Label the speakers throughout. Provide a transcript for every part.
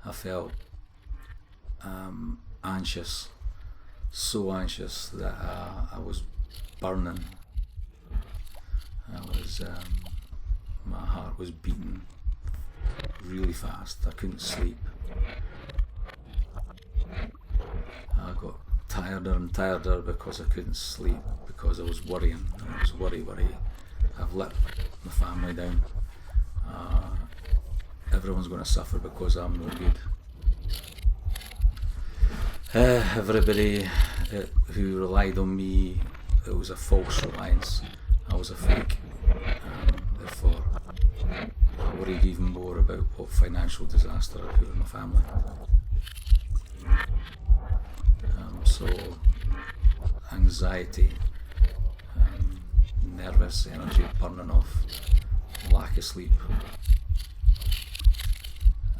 Speaker 1: I felt anxious, so anxious that I was burning. My heart was beating really fast. I couldn't sleep. I got tireder and tireder because I couldn't sleep, because I was worrying. I was worry. I've let my family down. Everyone's going to suffer because I'm no good. Everybody who relied on me, it was a false reliance. I was a fake. Therefore, I worried even more about what financial disaster I put on my family. So, anxiety, nervous energy burning off, lack of sleep.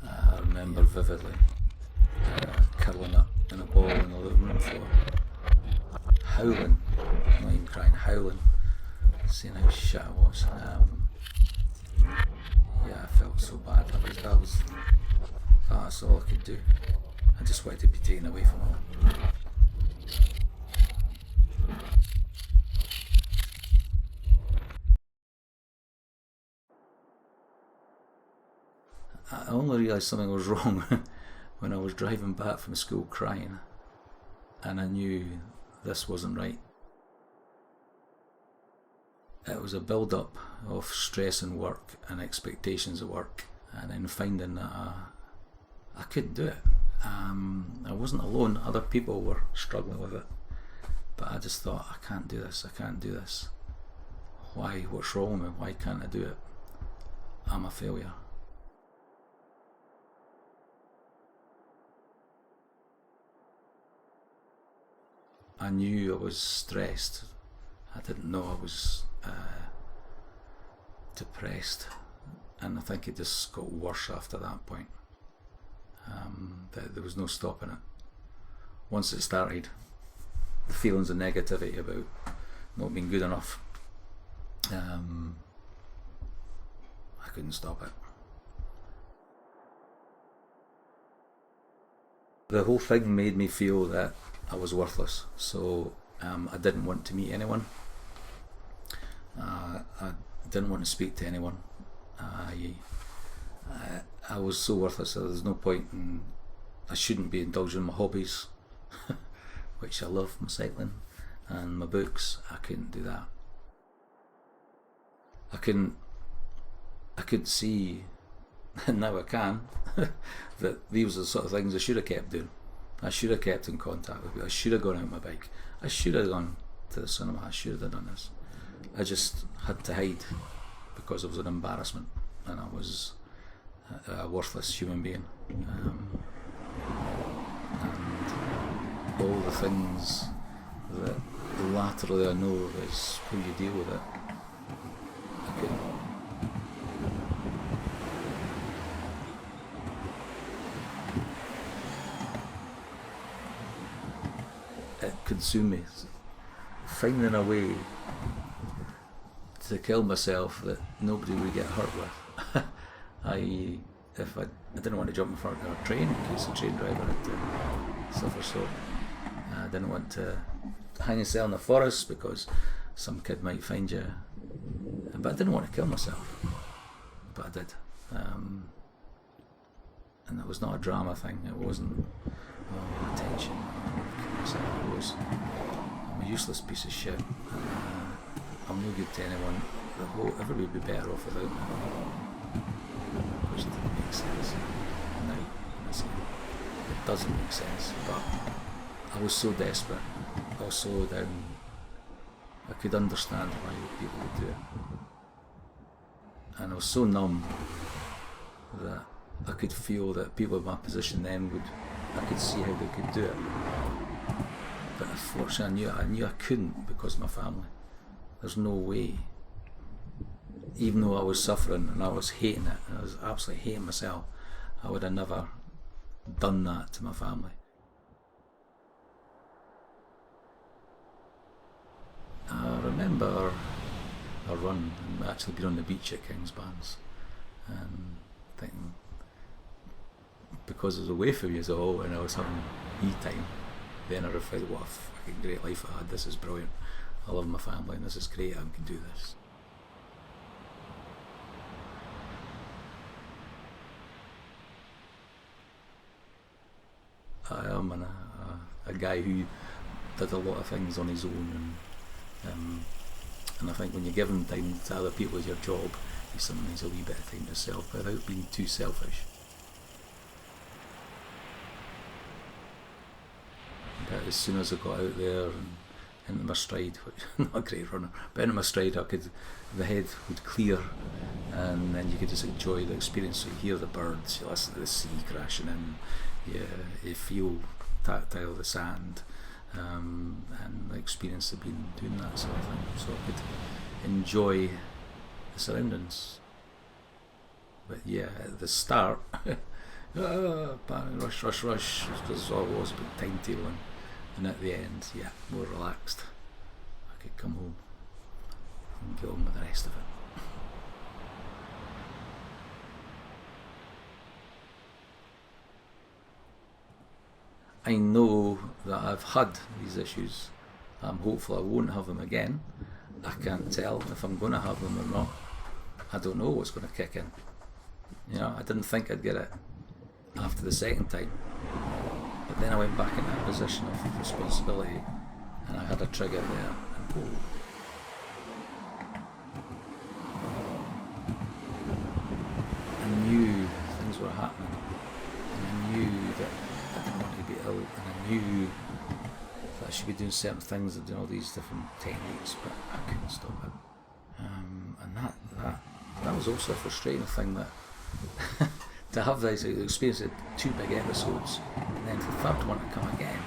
Speaker 1: I remember vividly curling up in a ball in the living room floor, howling, not even crying, howling, seeing how shit I was. Yeah, I felt so bad. That's all I could do. I just wanted to be taken away from home. I only realised something was wrong when I was driving back from school crying, and I knew this wasn't right. It was a build-up of stress in work and expectations of work, and then finding that I couldn't do it. I wasn't alone. Other people were struggling with it, but I just thought, I can't do this. Why? What's wrong with me? Why can't I do it? I'm a failure. I knew I was stressed. I didn't know I was depressed, and I think it just got worse after that point. There was no stopping it. Once it started, the feelings of negativity about not being good enough, I couldn't stop it. The whole thing made me feel that I was worthless, so I didn't want to meet anyone. I didn't want to speak to anyone. I was so worthless that there's no point in, I shouldn't be indulging in my hobbies, which I love, my cycling and my books. I couldn't do that. I could see, and now I can, that these are the sort of things I should have kept doing. I should have kept in contact with people. I should have gone out on my bike. I should have gone to the cinema. I should have done this. I just had to hide because it was an embarrassment, and I was a worthless human being. And all the things that laterally I know is how you deal with it. I couldn't. It consumed me. Finding a way to kill myself that nobody would get hurt with. If I didn't want to jump in front of a train in case the train driver had to suffer, so I didn't want to hang yourself in the forest because some kid might find you. But I didn't want to kill myself, but I did. And it was not a drama thing. It wasn't attention. It was, I'm a useless piece of shit. I'm no good to anyone. Everybody would be better off without me. Which didn't make sense. Now, it doesn't make sense. But I was so desperate. I was so down. I could understand why people would do it. And I was so numb that I could feel that people in my position then I could see how they could do it. But unfortunately I knew I couldn't because of my family. There's no way. Even though I was suffering and I was hating it, and I was absolutely hating myself, I would have never done that to my family. I remember a run and actually being on the beach at Kingsbands and thinking, because I was away from you all and I was having me time, then I reflected what a fucking great life I had. This is brilliant. I love my family and this is great. I can do this. I am a guy who did a lot of things on his own, and I think when you're giving time to other people as your job, you sometimes needs a wee bit of time to yourself without being too selfish. But as soon as I got out there and into my stride, which not a great runner, but into my stride, the head would clear, and then you could just enjoy the experience. So you hear the birds, you listen to the sea crashing in, you feel tactile the sand, and the experience of being doing that sort of thing. So I could enjoy the surroundings. But yeah, at the start, rush, because all it was about timetabling, and at the end, yeah, more relaxed. I could come home and get on with the rest of it. I know that I've had these issues. I'm hopeful I won't have them again. I can't tell if I'm going to have them or not. I don't know what's going to kick in. You know, I didn't think I'd get it after the second time. But then I went back in that position of responsibility and I had a trigger there. And I knew things were happening. And I knew that I didn't want to be ill, and I knew that I should be doing certain things and doing all these different techniques, but I couldn't stop it. And that was also a frustrating thing, that to have this experience of 2 big episodes, and then for the third one to come again,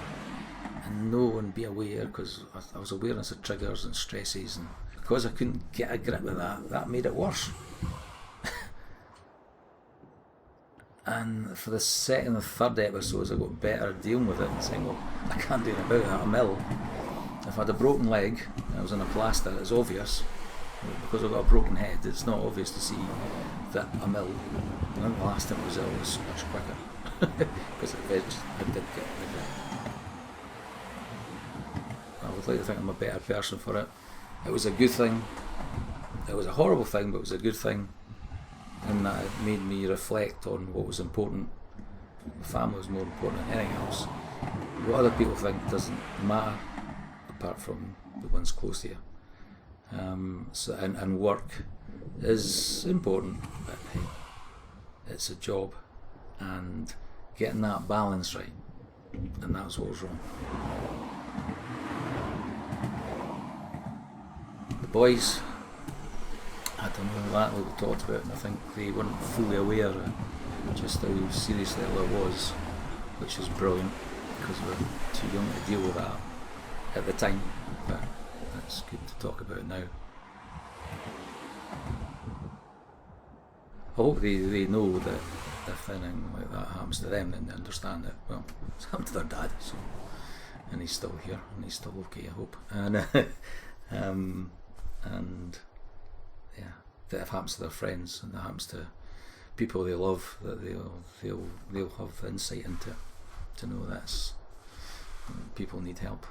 Speaker 1: and know and be aware, because I was awareness of triggers and stresses, and because I couldn't get a grip with that made it worse. And for the second and third episodes, I got better at dealing with it and saying, well, I can't do anything about it, I'm ill. If I had a broken leg and I was in a plaster, it's obvious. Because I've got a broken head, it's not obvious to see that I'm ill. I think the last time I was ill was much quicker, because I did get the grip. I would like to think I'm a better person for it. It was a good thing. It was a horrible thing, but it was a good thing. And that it made me reflect on what was important. The family was more important than anything else. What other people think doesn't matter, apart from the ones close to you. And work is important, but hey, it's a job, and getting that balance right, and that was what was wrong. The boys, I don't know that what we talked about, and I think they weren't fully aware of just how seriously it was, which is brilliant, because we were too young to deal with that at the time, but that's good to talk about now. I hope they know that if anything like that happens to them, then they understand that, well, it's happened to their dad, so, and he's still here, and he's still okay, I hope. And yeah, that if it happens to their friends and that happens to people they love, that they'll have insight into, to know that people need help.